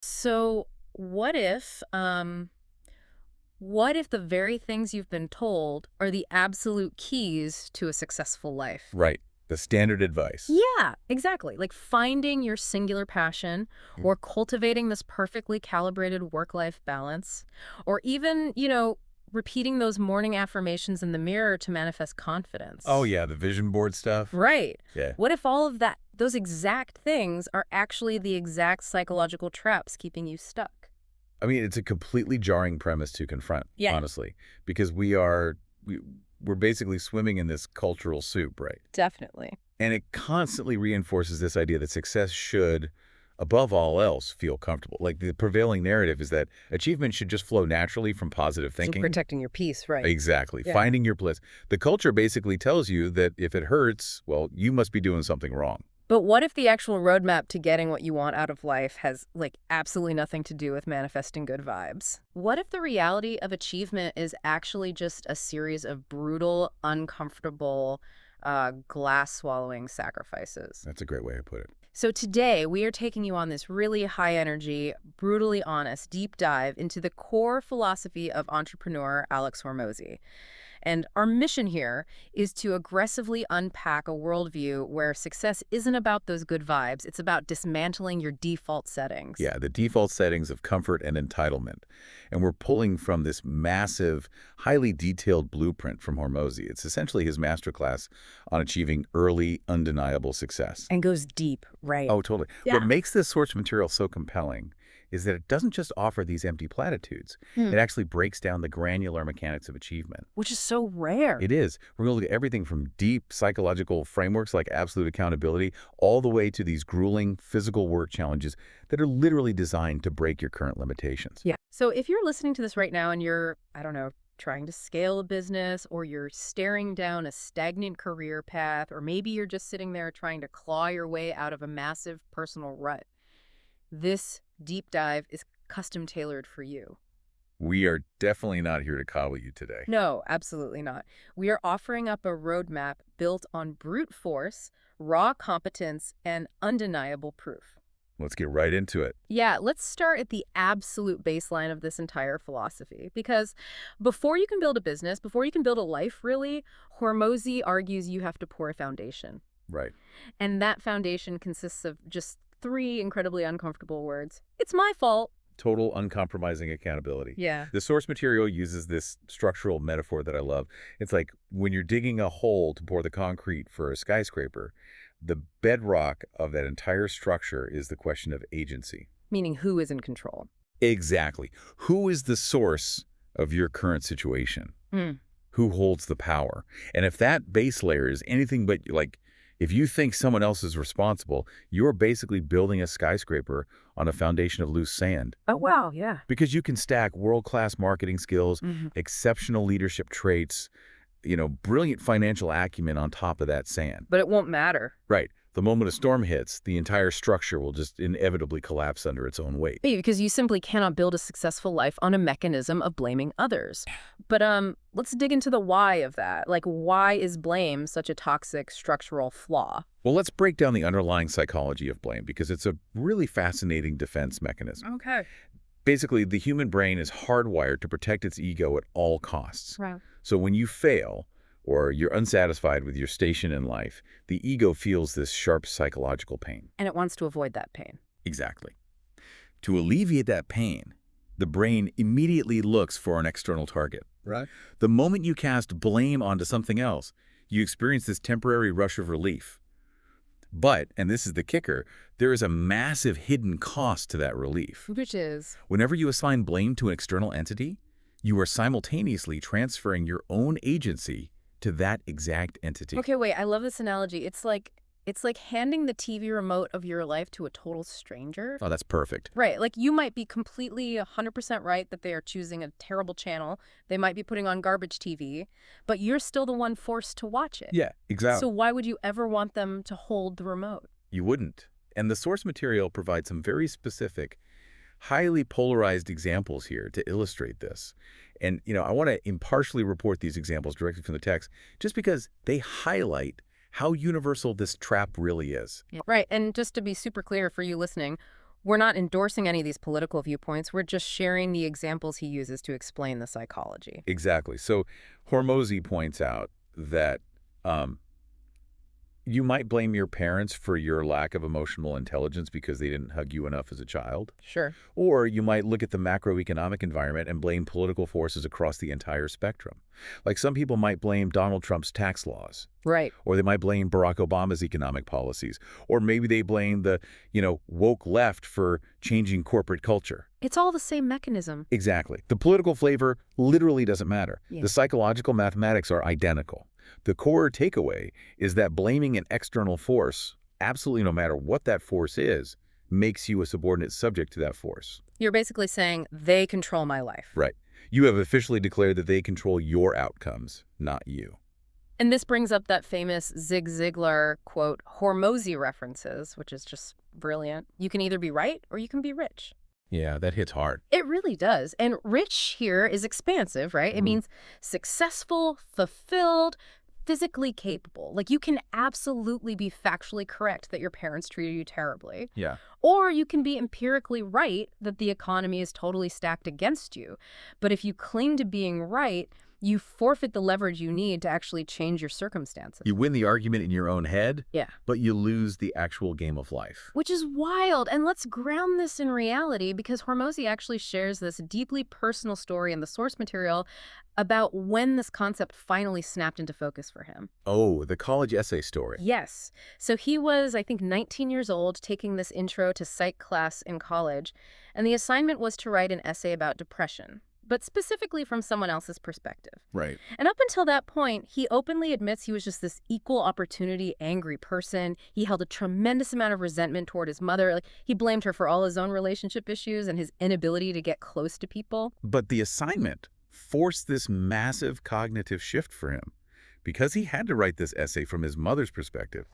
So what if the very things you've been told are the absolute keys to a successful life? Right. The standard advice. Yeah, exactly. Like finding your singular passion Mm. or cultivating this perfectly calibrated work-life balance, or even, repeating those morning affirmations in the mirror to manifest Oh, confidence. yeah, the vision board stuff. Right. Yeah. What if all of those exact things are actually the exact psychological traps keeping you stuck? I mean, it's a completely jarring premise to confront, Yeah, honestly, because we're basically swimming in this cultural soup, right? definitely. And it constantly reinforces this idea that success should, above all else, feel comfortable. Like the prevailing narrative is that achievement should just flow naturally from positive So thinking. protecting your peace, right. Exactly. Yeah. Finding your bliss. The culture basically tells you that if it hurts, well, you must be doing something wrong. But what if the actual roadmap to getting what you want out of life has, like, absolutely nothing to do with manifesting good vibes? What if the reality of achievement is actually just a series of brutal, uncomfortable, glass-swallowing sacrifices? That's a great way to put it. So today, we are taking you on this really high-energy, brutally honest, deep dive into the core philosophy of entrepreneur Alex Hormozi. And our mission here is to aggressively unpack a worldview where success isn't about those good vibes. It's about dismantling your default settings. Yeah, the default settings of comfort and entitlement. And we're pulling from this massive, highly detailed blueprint from Hormozi. It's essentially his masterclass on achieving early, undeniable success. And goes deep, right? Oh, totally. What Yeah. makes this source material so compelling is that it doesn't just offer these empty platitudes. Hmm. It actually breaks down the granular mechanics of achievement. Which is so rare. It is. We're going to look at everything from deep psychological frameworks like absolute accountability all the way to these grueling physical work challenges that are literally designed to break your current limitations. Yeah. So if you're listening to this right now and you're, I don't know, trying to scale a business, or you're staring down a stagnant career path, or maybe you're just sitting there trying to claw your way out of a massive personal rut, this deep dive is custom tailored for you. We are definitely not here to coddle you today. No, absolutely not. We are offering up a roadmap built on brute force, raw competence, and undeniable proof. Let's get right into it. Yeah, let's start at the absolute baseline of this entire philosophy. Because before you can build a business, before you can build a life, really, Hormozy argues you have to pour a foundation. Right. And that foundation consists of just three incredibly uncomfortable words. It's my fault. Total uncompromising accountability. Yeah. The source material uses this structural metaphor that I love. It's like when you're digging a hole to pour the concrete for a skyscraper, the bedrock of that entire structure is the question of agency. Meaning who is in control? Exactly. Who is the source of your current situation? Hmm. Who holds the power? And if that base layer is anything but like, if you think someone else is responsible, you're basically building a skyscraper on a foundation of loose sand. Oh, wow, yeah. Because you can stack world-class marketing skills, Hmm. exceptional leadership traits, brilliant financial acumen on top of that sand. But it won't matter. Right. The moment a storm hits, the entire structure will just inevitably collapse under its own weight. Because you simply cannot build a successful life on a mechanism of blaming others. But let's dig into the why of that. Like, why is blame such a toxic structural flaw? Well, let's break down the underlying psychology of blame because it's a really fascinating defense mechanism. Okay. Basically, the human brain is hardwired to protect its ego at all costs. Right. So when you fail or you're unsatisfied with your station in life, the ego feels this sharp psychological pain. And it wants to avoid that pain. Exactly. To alleviate that pain, the brain immediately looks for an external target. Right. The moment you cast blame onto something else, you experience this temporary rush of relief. But, and this is the kicker, there is a massive hidden cost to that relief. Which is? Whenever you assign blame to an external entity, you are simultaneously transferring your own agency to that exact entity. Okay, wait, I love this analogy. It's like handing the TV remote of your life to a total stranger. Oh, that's perfect. Right, like you might be completely 100% right that they are choosing a terrible channel. They might be putting on garbage TV, but you're still the one forced to watch it. Yeah, exactly. So why would you ever want them to hold the remote? You wouldn't. And the source material provides some very specific, highly polarized examples here to illustrate this. And, I want to impartially report these examples directly from the text just because they highlight how universal this trap really is. Yeah. Right, and just to be super clear for you listening, We're not endorsing any of these political viewpoints. We're just sharing the examples he uses to explain the psychology. Exactly. So Hormozi points out that um, you might blame your parents for your lack of emotional intelligence because they didn't hug you enough as a child. Sure. Or you might look at the macroeconomic environment and blame political forces across the entire spectrum. Like some people might blame Donald Trump's tax laws, Right. or they might blame Barack Obama's economic policies, or maybe they blame the, woke left for changing corporate culture. It's all the same mechanism. Exactly. The political flavor literally doesn't matter. Yeah. The psychological mathematics are identical. The core takeaway is that blaming an external force, absolutely no matter what that force is, makes you a subordinate subject to that force. You're basically saying they control my life. Right. You have officially declared that they control your outcomes, not you. And this brings up that famous Zig Ziglar quote, Hormozi references, which is just brilliant. You can either be right or you can be rich. Yeah, that hits hard. It really does. And rich here is expansive, right? It means successful, fulfilled, physically capable. Like you can absolutely be factually correct that your parents treated you terribly. Yeah. Or you can be empirically right that the economy is totally stacked against you. But if you cling to being right, you forfeit the leverage you need to actually change your circumstances. You win the argument in your own head, Yeah. but you lose the actual game of life. Which is wild. And let's ground this in reality because Hormozi actually shares this deeply personal story in the source material about when this concept finally snapped into focus for him. Oh, the college essay story. Yes. So he was, I think, 19 years old, taking this intro to psych class in college, and the assignment was to write an essay about depression, but specifically from someone else's perspective. Right. And up until that point, he openly admits he was just this equal opportunity angry person. He held a tremendous amount of resentment toward his mother. Like, he blamed her for all his own relationship issues and his inability to get close to people. But the assignment forced this massive cognitive shift for him. Because he had to write this essay from his mother's perspective,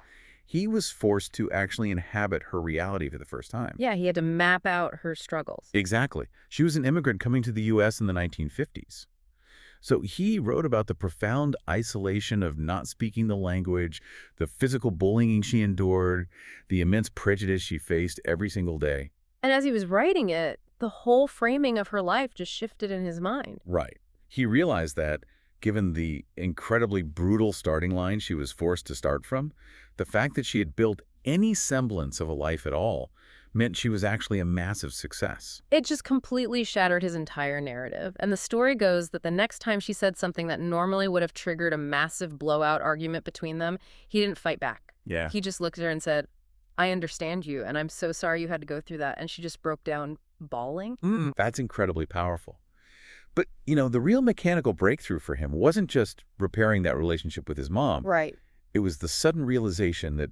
he was forced to actually inhabit her reality for the first time. Yeah, he had to map out her struggles. Exactly. She was an immigrant coming to the U.S. in the 1950s. So he wrote about the profound isolation of not speaking the language, the physical bullying she endured, the immense prejudice she faced every single day. And as he was writing it, the whole framing of her life just shifted in his mind. Right. He realized that, given the incredibly brutal starting line she was forced to start from, the fact that she had built any semblance of a life at all meant she was actually a massive success. It just completely shattered his entire narrative. And the story goes that the next time she said something that normally would have triggered a massive blowout argument between them, he didn't fight back. Yeah. He just looked at her and said, I understand you, and I'm so sorry you had to go through that. And she just broke down bawling. That's incredibly powerful. But, the real mechanical breakthrough for him wasn't just repairing that relationship with his mom. Right. It was the sudden realization that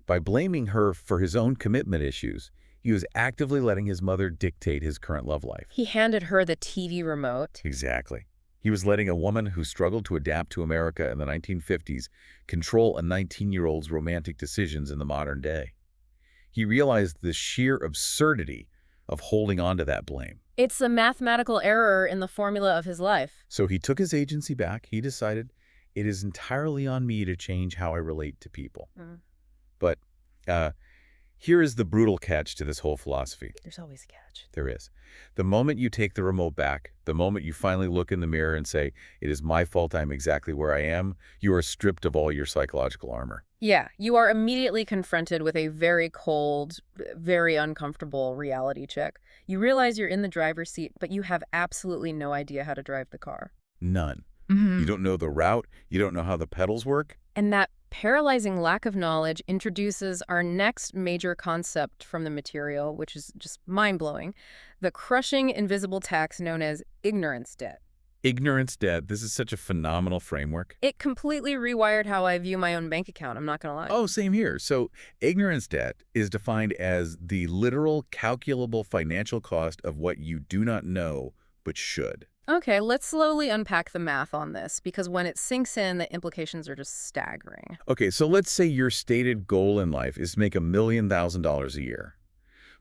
by blaming her for his own commitment issues, he was actively letting his mother dictate his current love life. He handed her the TV remote. Exactly. He was letting a woman who struggled to adapt to America in the 1950s control a 19-year-old's romantic decisions in the modern day. He realized the sheer absurdity of holding on to that blame. It's a mathematical error in the formula of his life. So he took his agency back. He decided, it is entirely on me to change how I relate to people. But here is the brutal catch to this whole philosophy. There's always a catch. There is. The moment you take the remote back, the moment you finally look in the mirror and say, it is my fault I'm exactly where I am, you are stripped of all your psychological armor. Yeah, you are immediately confronted with a very cold, very uncomfortable reality check. You realize you're in the driver's seat, but you have absolutely no idea how to drive the car. None. You don't know the route. You don't know how the pedals work. And that paralyzing lack of knowledge introduces our next major concept from the material, which is just mind-blowing, the crushing invisible tax known as ignorance debt. Ignorance debt. This is such a phenomenal framework. It completely rewired how I view my own bank account, I'm not going to lie. Oh, same here. So ignorance debt is defined as the literal calculable financial cost of what you do not know but should. Okay, let's slowly unpack the math on this, because when it sinks in, the implications are just staggering. Okay, so let's say your stated goal in life is to make $1 million a year.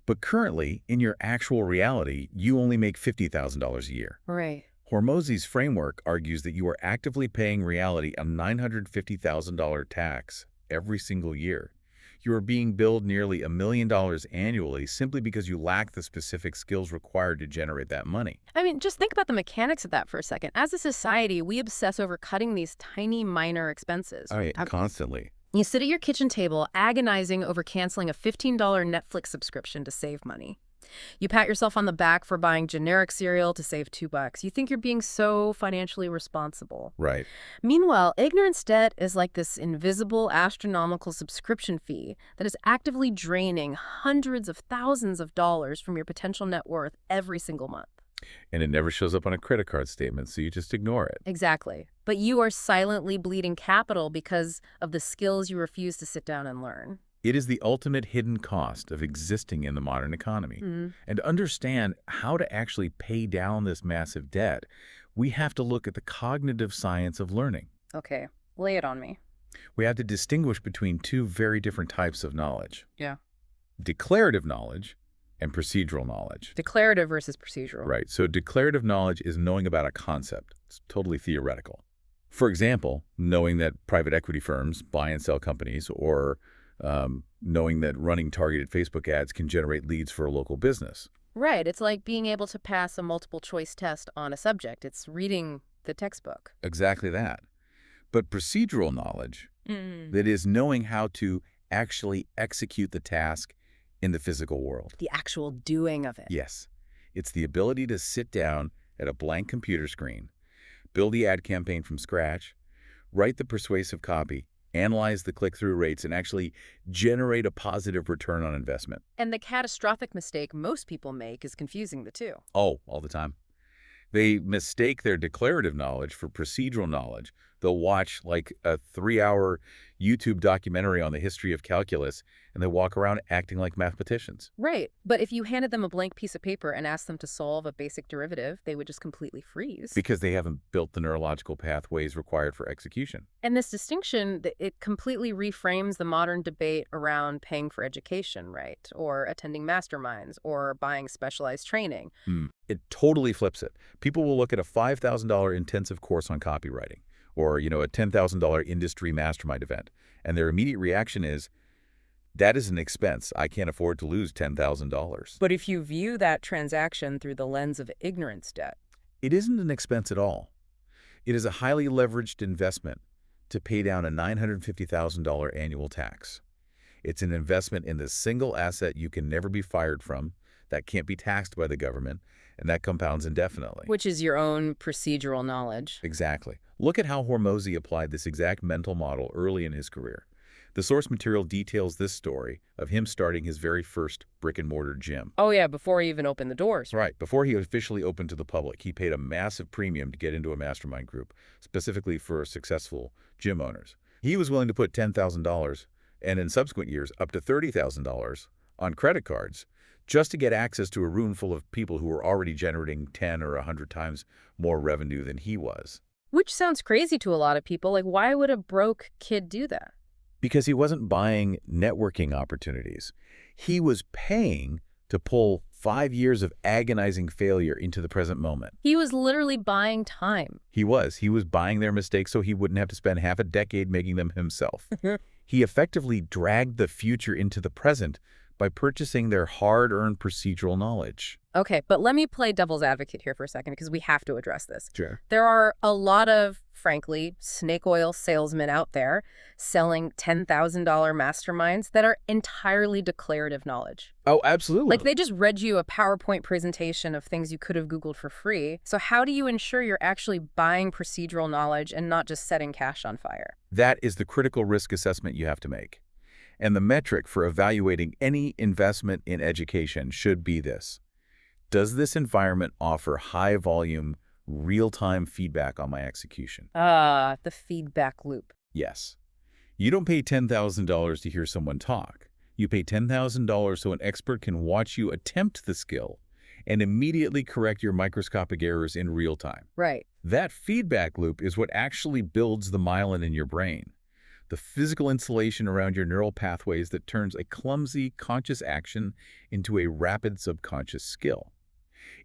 But currently, in your actual reality, you only make $50,000 a year. Right. Hormozi's framework argues that you are actively paying reality a $950,000 tax every single year. You are being billed nearly $1 million annually simply because you lack the specific skills required to generate that money. I mean, just think about the mechanics of that for a second. As a society, we obsess over cutting these tiny, minor expenses. Oh, yeah, constantly. You sit at your kitchen table agonizing over canceling a $15 Netflix subscription to save money. You pat yourself on the back for buying generic cereal to save $2. You think you're being so financially responsible. Right. Meanwhile, ignorance debt is like this invisible, astronomical subscription fee that is actively draining hundreds of thousands of dollars from your potential net worth every single month. And it never shows up on a credit card statement, so you just ignore it. Exactly. But you are silently bleeding capital because of the skills you refuse to sit down and learn. It is the ultimate hidden cost of existing in the modern economy. And to understand how to actually pay down this massive debt, we have to look at the cognitive science of learning. Okay, lay it on me. We have to distinguish between two very different types of knowledge. Yeah. Declarative knowledge and procedural knowledge. Declarative versus procedural. Right, so declarative knowledge is knowing about a concept. It's totally theoretical. For example, knowing that private equity firms buy and sell companies, or knowing that running targeted Facebook ads can generate leads for a local business. Right. It's like being able to pass a multiple choice test on a subject. It's reading the textbook. Exactly that. But procedural knowledge, that is knowing how to actually execute the task in the physical world. The actual doing of it. Yes. It's the ability to sit down at a blank computer screen, build the ad campaign from scratch, write the persuasive copy, analyze the click-through rates, and actually generate a positive return on investment. And the catastrophic mistake most people make is confusing the two. Oh, all the time. They mistake their declarative knowledge for procedural knowledge. They'll watch like a 3-hour YouTube documentary on the history of calculus, and they walk around acting like mathematicians. Right. But if you handed them a blank piece of paper and asked them to solve a basic derivative, they would just completely freeze. Because they haven't built the neurological pathways required for execution. And this distinction, it completely reframes the modern debate around paying for education, right? Or attending masterminds, or buying specialized training. It totally flips it. People will look at a $5,000 intensive course on copywriting, or, a $10,000 industry mastermind event, and their immediate reaction is, that is an expense. I can't afford to lose $10,000. But if you view that transaction through the lens of ignorance debt, it isn't an expense at all. It is a highly leveraged investment to pay down a $950,000 annual tax. It's an investment in the single asset you can never be fired from, that can't be taxed by the government, and that compounds indefinitely. which is your own procedural knowledge. Exactly. Look at how Hormozi applied this exact mental model early in his career. The source material details this story of him starting his very first brick-and-mortar gym. Oh, yeah, before he even opened the doors. Right. Before he officially opened to the public, he paid a massive premium to get into a mastermind group, specifically for successful gym owners. He was willing to put $10,000, and in subsequent years, up to $30,000 on credit cards, just to get access to a room full of people who were already generating 10 or 100 times more revenue than he was. Which sounds crazy to a lot of people. Like, why would a broke kid do that? Because he wasn't buying networking opportunities. He was paying to pull 5 years of agonizing failure into the present moment. He was literally buying time. He was buying their mistakes so he wouldn't have to spend half a decade making them himself. He effectively dragged the future into the present by purchasing their hard-earned procedural knowledge. Okay, but let me play devil's advocate here for a second because we have to address this. Sure. There are a lot of, frankly, snake oil salesmen out there selling $10,000 masterminds that are entirely declarative knowledge. Oh, absolutely. Like, they just read you a PowerPoint presentation of things you could have Googled for free. So how do you ensure you're actually buying procedural knowledge and not just setting cash on fire? That is the critical risk assessment you have to make. And the metric for evaluating any investment in education should be this. Does this environment offer high-volume, real-time feedback on my execution? Ah, the feedback loop. Yes. You don't pay $10,000 to hear someone talk. You pay $10,000 so an expert can watch you attempt the skill and immediately correct your microscopic errors in real time. Right. That feedback loop is what actually builds the myelin in your brain, the physical insulation around your neural pathways that turns a clumsy conscious action into a rapid subconscious skill.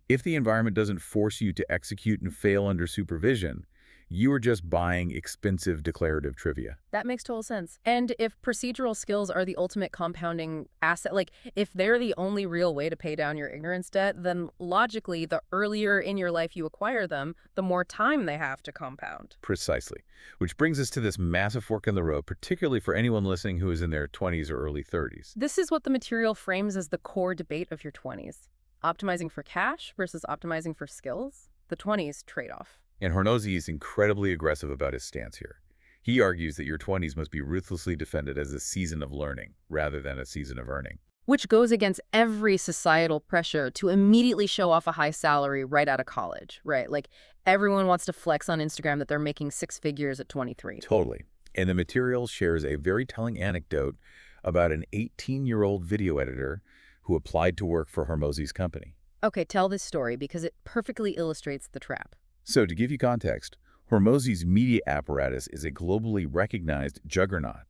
If the environment doesn't force you to execute and fail under supervision, You are just buying expensive declarative trivia. That makes total sense. And if procedural skills are the ultimate compounding asset, like if they're the only real way to pay down your ignorance debt, then logically, the earlier in your life you acquire them, the more time they have to compound. Precisely. Which brings us to this massive fork in the road, particularly for anyone listening who is in their 20s or early 30s. This is what the material frames as the core debate of your 20s. Optimizing for cash versus optimizing for skills? The 20s trade-off. And Hormozi is incredibly aggressive about his stance here. He argues that your 20s must be ruthlessly defended as a season of learning rather than a season of earning. Which goes against every societal pressure to immediately show off a high salary right out of college, right? Like everyone wants to flex on Instagram that they're making six figures at 23. Totally. And the material shares a very telling anecdote about an 18-year-old video editor who applied to work for Hormozi's company. Okay, tell this story because it perfectly illustrates the trap. So to give you context, Hormozi's media apparatus is a globally recognized juggernaut.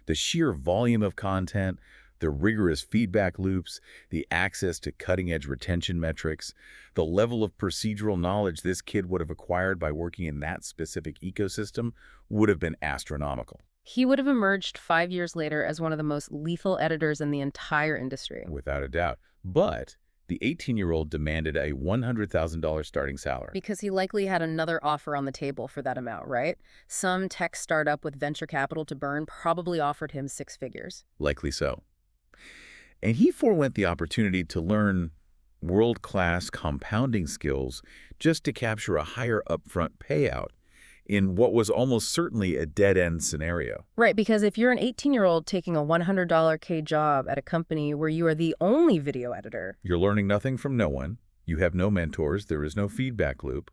The sheer volume of content, the rigorous feedback loops, the access to cutting-edge retention metrics, the level of procedural knowledge this kid would have acquired by working in that specific ecosystem would have been astronomical. He would have emerged 5 years later as one of the most lethal editors in the entire industry. Without a doubt. But the 18-year-old demanded a $100,000 starting salary. Because he likely had another offer on the table for that amount, right? Some tech startup with venture capital to burn probably offered him six figures. Likely so. And he forewent the opportunity to learn world-class compounding skills just to capture a higher upfront payout in what was almost certainly a dead-end scenario. Right, because if you're an 18-year-old taking a $100K job at a company where you are the only video editor, You're learning nothing from no one. You have no mentors. There is no feedback loop.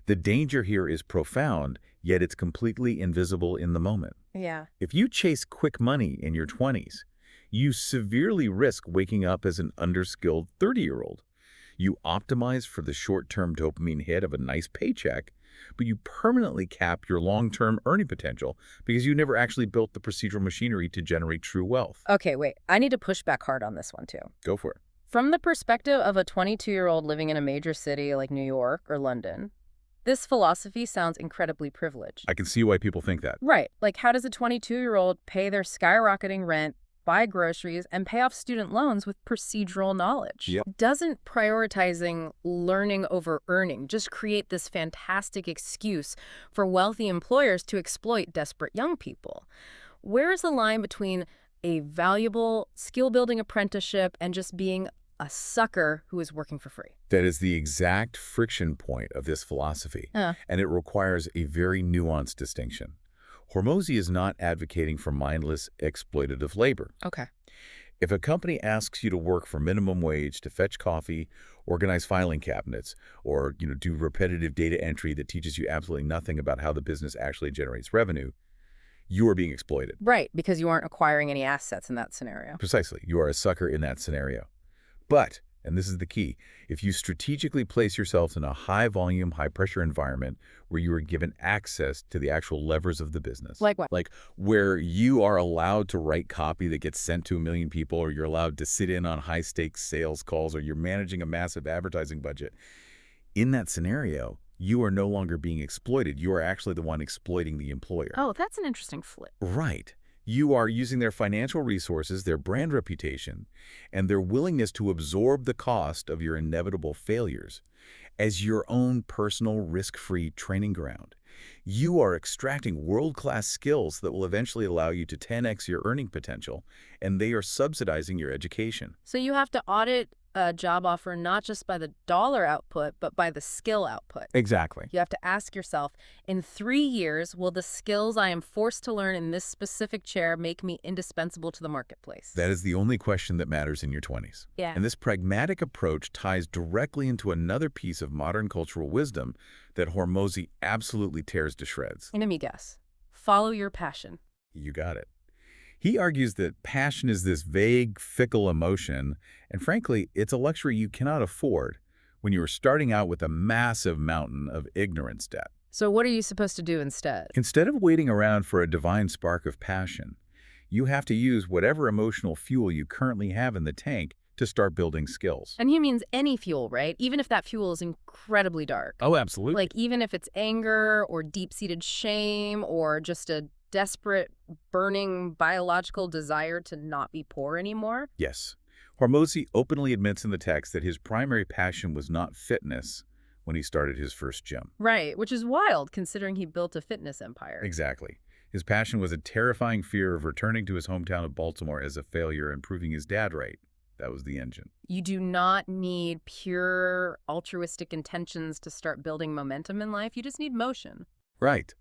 The danger here is profound, yet it's completely invisible in the moment. yeah. If you chase quick money in your 20s, you severely risk waking up as an underskilled 30-year-old. You optimize for the short-term dopamine hit of a nice paycheck, but you permanently cap your long-term earning potential because you never actually built the procedural machinery to generate true wealth. Okay, wait. I need to push back hard on this one, too. Go for it. From the perspective of a 22-year-old living in a major city like New York or London, this philosophy sounds incredibly privileged. I can see why people think that. Right. Like, how does a 22-year-old pay their skyrocketing rent, buy groceries, and pay off student loans with procedural knowledge? Yep. Doesn't prioritizing learning over earning just create this fantastic excuse for wealthy employers to exploit desperate young people? Where is the line between a valuable skill-building apprenticeship and just being a sucker who is working for free? That is the exact friction point of this philosophy, and it requires a very nuanced distinction. Hormozi is not advocating for mindless, exploitative labor. Okay. If a company asks you to work for minimum wage to fetch coffee, organize filing cabinets, or do repetitive data entry that teaches you absolutely nothing about how the business actually generates revenue, you are being exploited. Right, because you aren't acquiring any assets in that scenario. Precisely. You are a sucker in that scenario. But, and this is the key, if you strategically place yourself in a high-volume, high-pressure environment where you are given access to the actual levers of the business. Like what? Like where you are allowed to write copy that gets sent to 1 million people, or you're allowed to sit in on high-stakes sales calls, or you're managing a massive advertising budget. In that scenario, you are no longer being exploited. You are actually the one exploiting the employer. Oh, that's an interesting flip. Right. You are using their financial resources, their brand reputation, and their willingness to absorb the cost of your inevitable failures as your own personal risk-free training ground. You are extracting world-class skills that will eventually allow you to 10x your earning potential, and they are subsidizing your education. So you have to audit a job offer not just by the dollar output, but by the skill output. Exactly. You have to ask yourself, in 3 years, will the skills I am forced to learn in this specific chair make me indispensable to the marketplace? That is the only question that matters in your 20s. Yeah. And this pragmatic approach ties directly into another piece of modern cultural wisdom that Hormozi absolutely tears to shreds. And let me guess. Follow your passion. You got it. He argues that passion is this vague, fickle emotion, and frankly, it's a luxury you cannot afford when you are starting out with a massive mountain of ignorance debt. So what are you supposed to do instead? Instead of waiting around for a divine spark of passion, you have to use whatever emotional fuel you currently have in the tank to start building skills. And he means any fuel, right? Even if that fuel is incredibly dark. Oh, absolutely. Like even if it's anger or deep-seated shame or just a desperate, burning biological desire to not be poor anymore. Yes. Hormozi openly admits in the text that his primary passion was not fitness when he started his first gym. Right, which is wild considering he built a fitness empire. Exactly. His passion was a terrifying fear of returning to his hometown of Baltimore as a failure and proving his dad right. That was the engine. You do not need pure altruistic intentions to start building momentum in life. You just need motion. Right.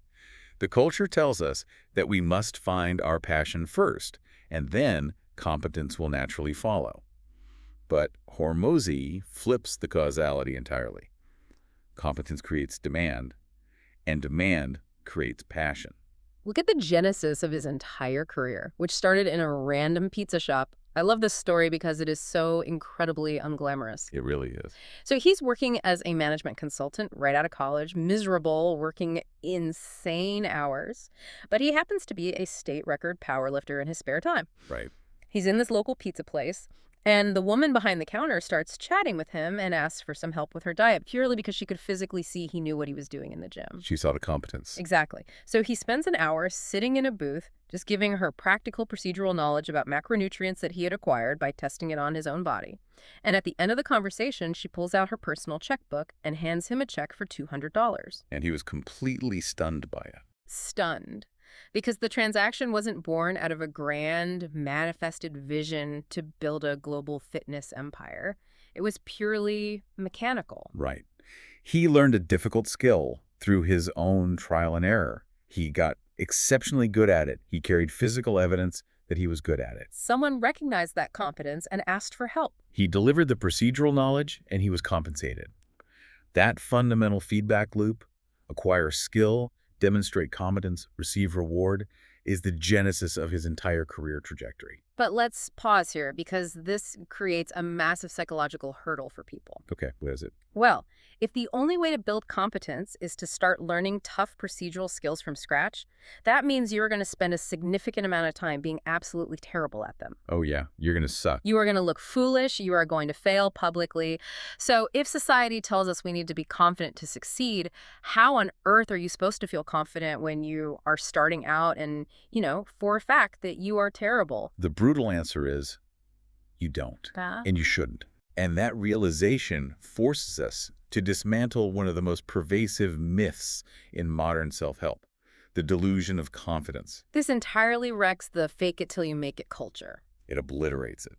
The culture tells us that we must find our passion first, and then competence will naturally follow. But Hormozi flips the causality entirely. Competence creates demand, and demand creates passion. Look at the genesis of his entire career, which started in a random pizza shop. I love this story because it is so incredibly unglamorous. It really is. So he's working as a management consultant right out of college, miserable, working insane hours. But he happens to be a state record powerlifter in his spare time. Right. He's in this local pizza place, and the woman behind the counter starts chatting with him and asks for some help with her diet, purely because she could physically see he knew what he was doing in the gym. She saw the competence. Exactly. So he spends an hour sitting in a booth, just giving her practical procedural knowledge about macronutrients that he had acquired by testing it on his own body. And at the end of the conversation, she pulls out her personal checkbook and hands him a check for $200. And he was completely stunned by it. Stunned. Because the transaction wasn't born out of a grand, manifested vision to build a global fitness empire. It was purely mechanical. Right. He learned a difficult skill through his own trial and error. He got exceptionally good at it. He carried physical evidence that he was good at it. Someone recognized that competence and asked for help. He delivered the procedural knowledge, and he was compensated. That fundamental feedback loop, acquire skill, demonstrate competence, receive reward, is the genesis of his entire career trajectory. But let's pause here because this creates a massive psychological hurdle for people. Okay, what is it? Well, if the only way to build competence is to start learning tough procedural skills from scratch, that means you're going to spend a significant amount of time being absolutely terrible at them. Oh yeah, you're going to suck. You are going to look foolish. You are going to fail publicly. So if society tells us we need to be confident to succeed, how on earth are you supposed to feel confident when you are starting out and, for a fact that you are terrible? The brutal answer is you don't, and you shouldn't. And that realization forces us to dismantle one of the most pervasive myths in modern self-help, the delusion of confidence. This entirely wrecks the fake it till you make it culture. It obliterates it.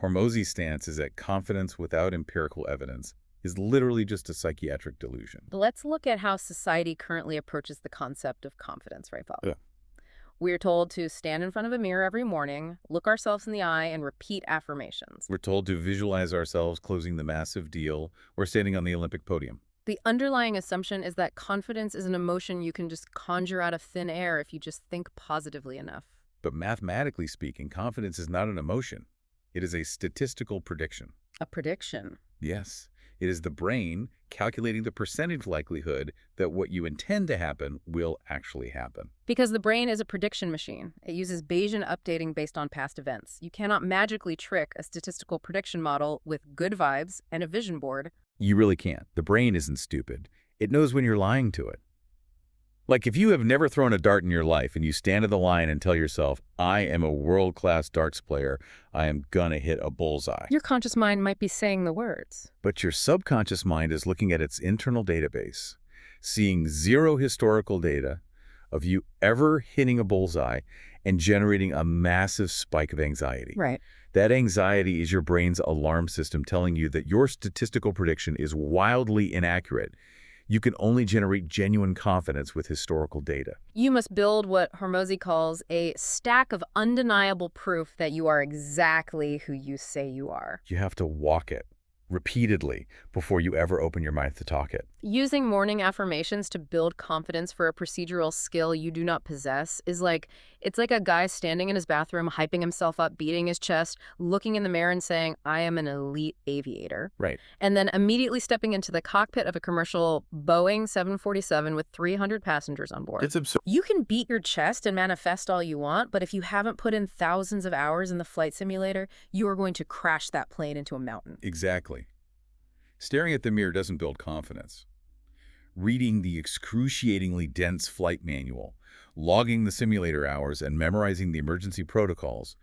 Hormozi's stance is that confidence without empirical evidence is literally just a psychiatric delusion. Let's look at how society currently approaches the concept of confidence, right, Paul? Yeah. We're told to stand in front of a mirror every morning, look ourselves in the eye, and repeat affirmations. We're told to visualize ourselves closing the massive deal or standing on the Olympic podium. The underlying assumption is that confidence is an emotion you can just conjure out of thin air if you just think positively enough. But mathematically speaking, confidence is not an emotion. It is a statistical prediction. A prediction. Yes. It is the brain calculating the percentage likelihood that what you intend to happen will actually happen. Because the brain is a prediction machine. It uses Bayesian updating based on past events. You cannot magically trick a statistical prediction model with good vibes and a vision board. You really can't. The brain isn't stupid. It knows when you're lying to it. Like if you have never thrown a dart in your life and you stand at the line and tell yourself, I am a world-class darts player, I am gonna hit a bullseye. Your conscious mind might be saying the words. But your subconscious mind is looking at its internal database, seeing zero historical data of you ever hitting a bullseye and generating a massive spike of anxiety. Right. That anxiety is your brain's alarm system telling you that your statistical prediction is wildly inaccurate. You can only generate genuine confidence with historical data. You must build what Hormozi calls a stack of undeniable proof that you are exactly who you say you are. You have to walk it. repeatedly before you ever open your mouth to talk it. Using morning affirmations to build confidence for a procedural skill you do not possess is it's like a guy standing in his bathroom, hyping himself up, beating his chest, looking in the mirror and saying, I am an elite aviator. Right. And then immediately stepping into the cockpit of a commercial Boeing 747 with 300 passengers on board. It's absurd. You can beat your chest and manifest all you want, but if you haven't put in thousands of hours in the flight simulator, you are going to crash that plane into a mountain. Exactly. Staring at the mirror doesn't build confidence. Reading the excruciatingly dense flight manual, logging the simulator hours, and memorizing the emergency protocols,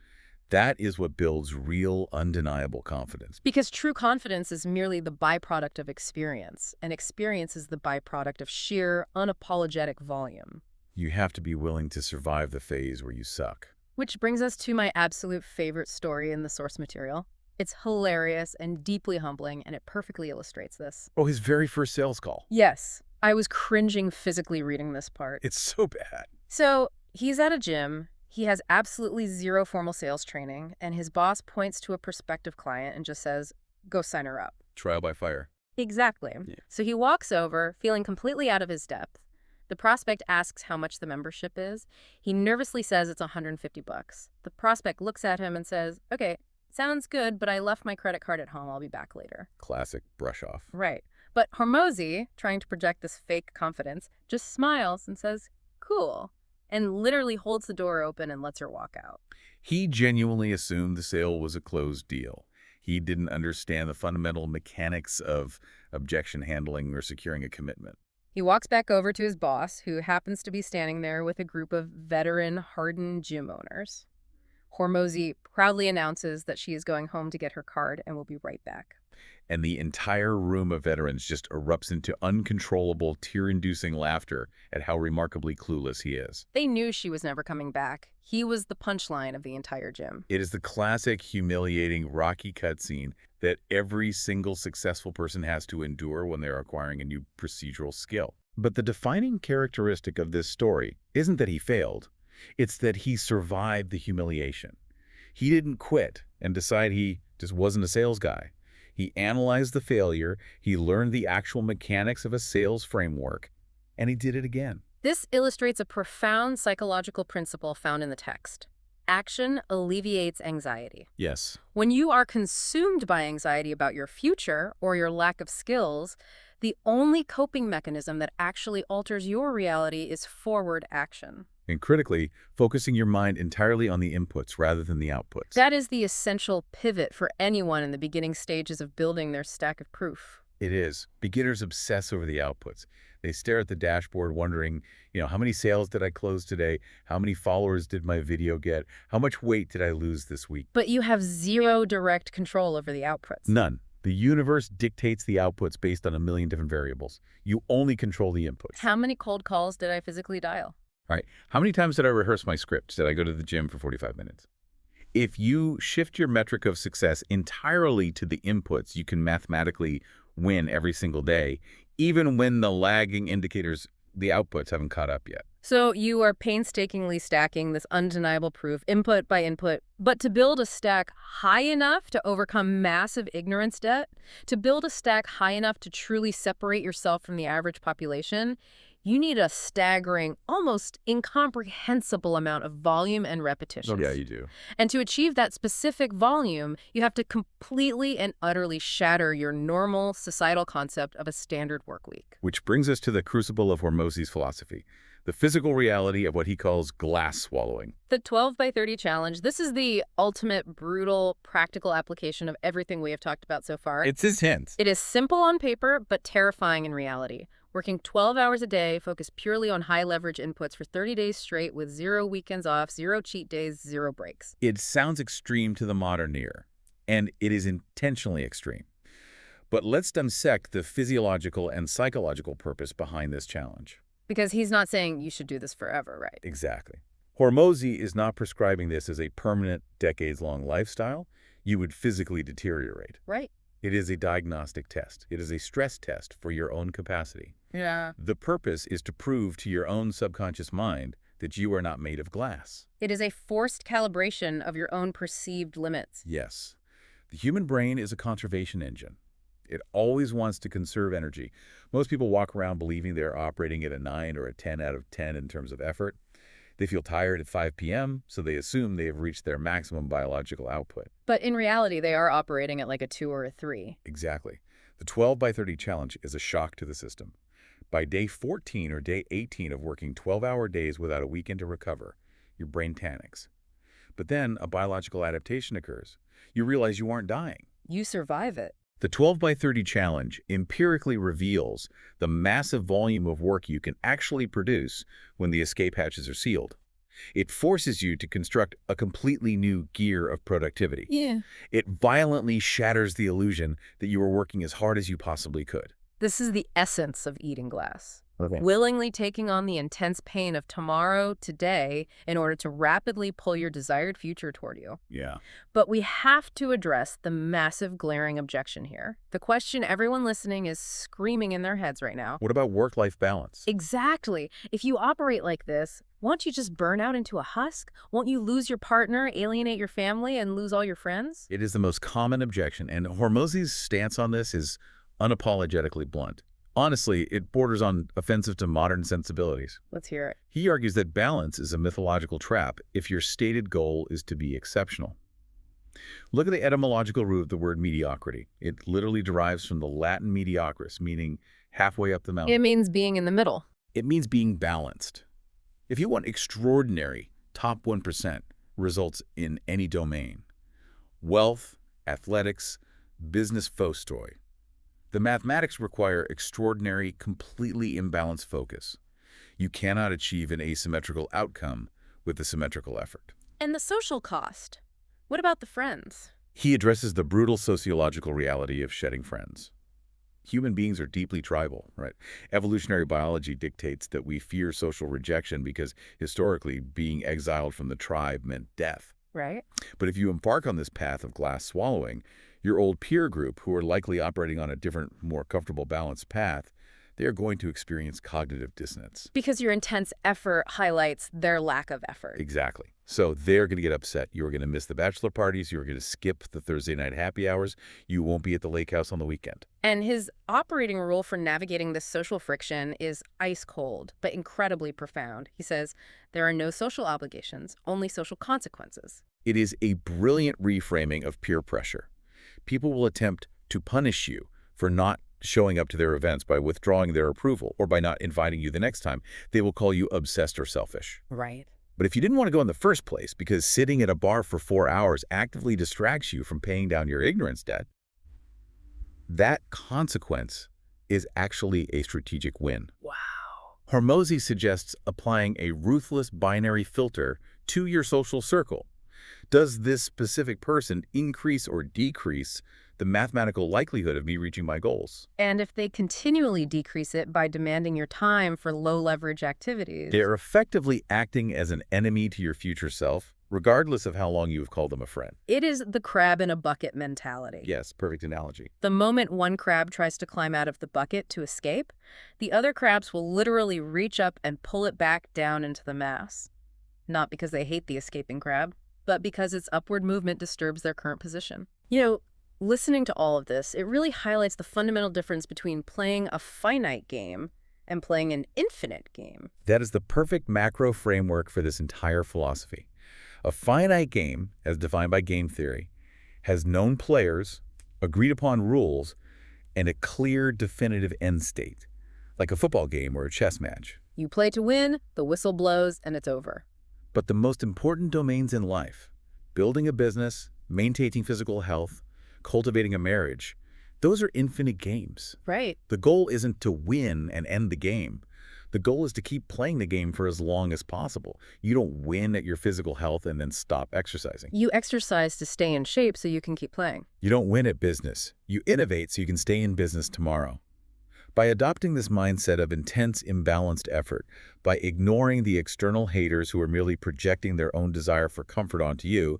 that is what builds real, undeniable confidence. Because true confidence is merely the byproduct of experience, and experience is the byproduct of sheer, unapologetic volume. You have to be willing to survive the phase where you suck. Which brings us to my absolute favorite story in the source material. It's hilarious and deeply humbling, and it perfectly illustrates this. Oh, his very first sales call. Yes, I was cringing physically reading this part. It's so bad. So, he's at a gym. He has absolutely zero formal sales training, and his boss points to a prospective client and just says, go sign her up. Trial by fire. Exactly. Yeah. So he walks over, feeling completely out of his depth. The prospect asks how much the membership is. He nervously says it's $150. The prospect looks at him and says, okay, sounds good, but I left my credit card at home. I'll be back later. Classic brush off. Right. But Hormozi, trying to project this fake confidence, just smiles and says, cool, and literally holds the door open and lets her walk out. He genuinely assumed the sale was a closed deal. He didn't understand the fundamental mechanics of objection handling or securing a commitment. He walks back over to his boss, who happens to be standing there with a group of veteran, hardened gym owners. Hormozi proudly announces that she is going home to get her card and will be right back. And the entire room of veterans just erupts into uncontrollable, tear-inducing laughter at how remarkably clueless he is. They knew she was never coming back. He was the punchline of the entire gym. It is the classic, humiliating, rocky cutscene that every single successful person has to endure when they're acquiring a new procedural skill. But the defining characteristic of this story isn't that he failed. It's that he survived the humiliation. He didn't quit and decide he just wasn't a sales guy. He analyzed the failure, he learned the actual mechanics of a sales framework, and he did it again. This illustrates a profound psychological principle found in the text. Action alleviates anxiety. Yes. When you are consumed by anxiety about your future or your lack of skills, the only coping mechanism that actually alters your reality is forward action. And critically, focusing your mind entirely on the inputs rather than the outputs. That is the essential pivot for anyone in the beginning stages of building their stack of proof. It is. Beginners obsess over the outputs. They stare at the dashboard wondering, how many sales did I close today? How many followers did my video get? How much weight did I lose this week? But you have zero direct control over the outputs. None. The universe dictates the outputs based on a million different variables. You only control the inputs. How many cold calls did I physically dial? All right. How many times did I rehearse my script? Did I go to the gym for 45 minutes? If you shift your metric of success entirely to the inputs, you can mathematically win every single day, even when the lagging indicators, the outputs, haven't caught up yet. So you are painstakingly stacking this undeniable proof, input by input, but to build a stack high enough to overcome massive ignorance debt, to build a stack high enough to truly separate yourself from the average population, you need a staggering, almost incomprehensible amount of volume and repetitions. Yeah, you do. And to achieve that specific volume, you have to completely and utterly shatter your normal societal concept of a standard work week. Which brings us to the crucible of Hormozi's philosophy, the physical reality of what he calls glass swallowing. The 12 by 30 challenge, this is the ultimate brutal, practical application of everything we have talked about so far. It's intense. It is simple on paper, but terrifying in reality. Working 12 hours a day, focused purely on high-leverage inputs for 30 days straight with 0 weekends off, 0 cheat days, 0 breaks. It sounds extreme to the modern ear, and it is intentionally extreme. But let's dissect the physiological and psychological purpose behind this challenge. Because he's not saying you should do this forever, right? Exactly. Hormozi is not prescribing this as a permanent, decades-long lifestyle. You would physically deteriorate. Right. It is a diagnostic test. It is a stress test for your own capacity. Yeah. The purpose is to prove to your own subconscious mind that you are not made of glass. It is a forced calibration of your own perceived limits. Yes. The human brain is a conservation engine. It always wants to conserve energy. Most people walk around believing they're operating at a 9 or a 10 out of 10 in terms of effort. They feel tired at 5 p.m., so they assume they have reached their maximum biological output. But in reality, they are operating at like a 2 or a 3. Exactly. The 12 by 30 challenge is a shock to the system. By day 14 or day 18 of working 12-hour days without a weekend to recover, your brain panics. But then a biological adaptation occurs. You realize you aren't dying. You survive it. The 12 by 30 challenge empirically reveals the massive volume of work you can actually produce when the escape hatches are sealed. It forces you to construct a completely new gear of productivity. Yeah. It violently shatters the illusion that you were working as hard as you possibly could. This is the essence of eating glass. Okay. Willingly taking on the intense pain of tomorrow, today, in order to rapidly pull your desired future toward you. Yeah. But we have to address the massive glaring objection here. The question everyone listening is screaming in their heads right now. What about work-life balance? Exactly. If you operate like this, won't you just burn out into a husk? Won't you lose your partner, alienate your family, and lose all your friends? It is the most common objection, and Hormozi's stance on this is unapologetically blunt. Honestly, it borders on offensive to modern sensibilities. Let's hear it. He argues that balance is a mythological trap if your stated goal is to be exceptional. Look at the etymological root of the word mediocrity. It literally derives from the Latin mediocris, meaning halfway up the mountain. It means being in the middle. It means being balanced. If you want extraordinary, top 1% results in any domain, wealth, athletics, business fostoy, the mathematics require extraordinary, completely imbalanced focus. You cannot achieve an asymmetrical outcome with a symmetrical effort. And the social cost? What about the friends? He addresses the brutal sociological reality of shedding friends. Human beings are deeply tribal, right? Evolutionary biology dictates that we fear social rejection because historically being exiled from the tribe meant death. Right. But if you embark on this path of glass swallowing, your old peer group, who are likely operating on a different, more comfortable, balanced path, they are going to experience cognitive dissonance. Because your intense effort highlights their lack of effort. Exactly. So they're going to get upset. You're going to miss the bachelor parties. You're going to skip the Thursday night happy hours. You won't be at the lake house on the weekend. And his operating rule for navigating this social friction is ice cold, but incredibly profound. He says, there are no social obligations, only social consequences. It is a brilliant reframing of peer pressure. People will attempt to punish you for not showing up to their events by withdrawing their approval or by not inviting you the next time. They will call you obsessed or selfish. Right. But if you didn't want to go in the first place because sitting at a bar for 4 hours actively distracts you from paying down your ignorance debt, that consequence is actually a strategic win. Wow. Hormozi suggests applying a ruthless binary filter to your social circle. Does this specific person increase or decrease the mathematical likelihood of me reaching my goals? And if they continually decrease it by demanding your time for low-leverage activities? They are effectively acting as an enemy to your future self, regardless of how long you have called them a friend. It is the crab in a bucket mentality. Yes, perfect analogy. The moment one crab tries to climb out of the bucket to escape, the other crabs will literally reach up and pull it back down into the mass. Not because they hate the escaping crab, but because its upward movement disturbs their current position. You know, listening to all of this, it really highlights the fundamental difference between playing a finite game and playing an infinite game. That is the perfect macro framework for this entire philosophy. A finite game, as defined by game theory, has known players, agreed upon rules, and a clear, definitive end state, like a football game or a chess match. You play to win, the whistle blows, and it's over. But the most important domains in life, building a business, maintaining physical health, cultivating a marriage, those are infinite games. Right. The goal isn't to win and end the game. The goal is to keep playing the game for as long as possible. You don't win at your physical health and then stop exercising. You exercise to stay in shape so you can keep playing. You don't win at business. You innovate so you can stay in business tomorrow. By adopting this mindset of intense, imbalanced effort, by ignoring the external haters who are merely projecting their own desire for comfort onto you,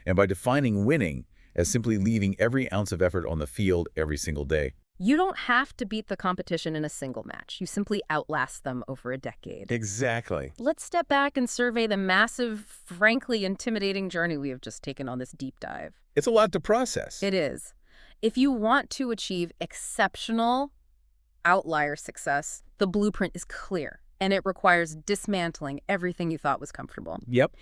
and by defining winning as simply leaving every ounce of effort on the field every single day. You don't have to beat the competition in a single match. You simply outlast them over a decade. Exactly. Let's step back and survey the massive, frankly intimidating journey we have just taken on this deep dive. It's a lot to process. It is. If you want to achieve exceptional outlier success, the blueprint is clear, and it requires dismantling everything you thought was comfortable. Yep.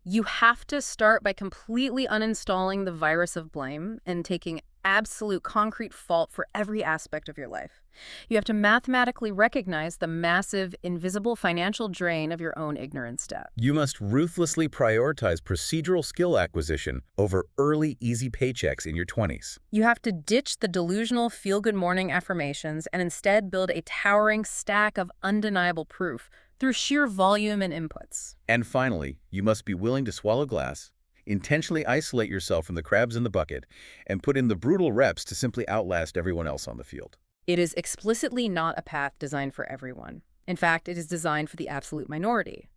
You have to start by completely uninstalling the virus of blame and taking absolute concrete fault for every aspect of your life. You have to mathematically recognize the massive, invisible financial drain of your own ignorance debt. You must ruthlessly prioritize procedural skill acquisition over early, easy paychecks in your 20s. You have to ditch the delusional feel-good morning affirmations and instead build a towering stack of undeniable proof through sheer volume and inputs. And finally, you must be willing to swallow glass, intentionally isolate yourself from the crabs in the bucket, and put in the brutal reps to simply outlast everyone else on the field. It is explicitly not a path designed for everyone. In fact, it is designed for the absolute minority.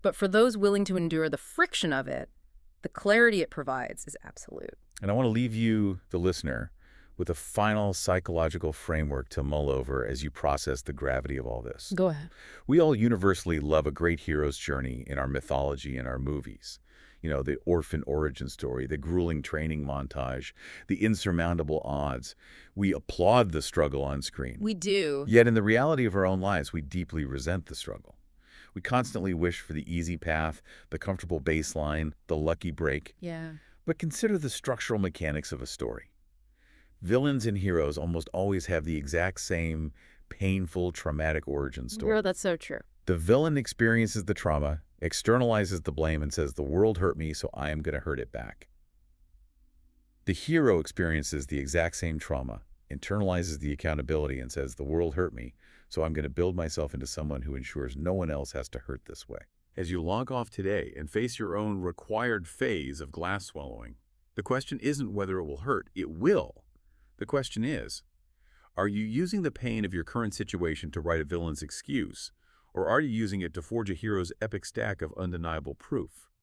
But for those willing to endure the friction of it, the clarity it provides is absolute. And I want to leave you, the listener, with a final psychological framework to mull over as you process the gravity of all this. Go ahead. We all universally love a great hero's journey in our mythology and our movies. You know, the orphan origin story, the grueling training montage, the insurmountable odds. We applaud the struggle on screen. We do. Yet in the reality of our own lives, we deeply resent the struggle. We constantly wish for the easy path, the comfortable baseline, the lucky break. Yeah. But consider the structural mechanics of a story. Villains and heroes almost always have the exact same painful, traumatic origin story. Girl, that's so true. The villain experiences the trauma, externalizes the blame, and says, the world hurt me, so I am going to hurt it back. The hero experiences the exact same trauma, internalizes the accountability, and says, the world hurt me, so I'm going to build myself into someone who ensures no one else has to hurt this way. As you log off today and face your own required phase of glass swallowing, the question isn't whether it will hurt. It will. The question is, are you using the pain of your current situation to write a villain's excuse, or are you using it to forge a hero's epic stack of undeniable proof?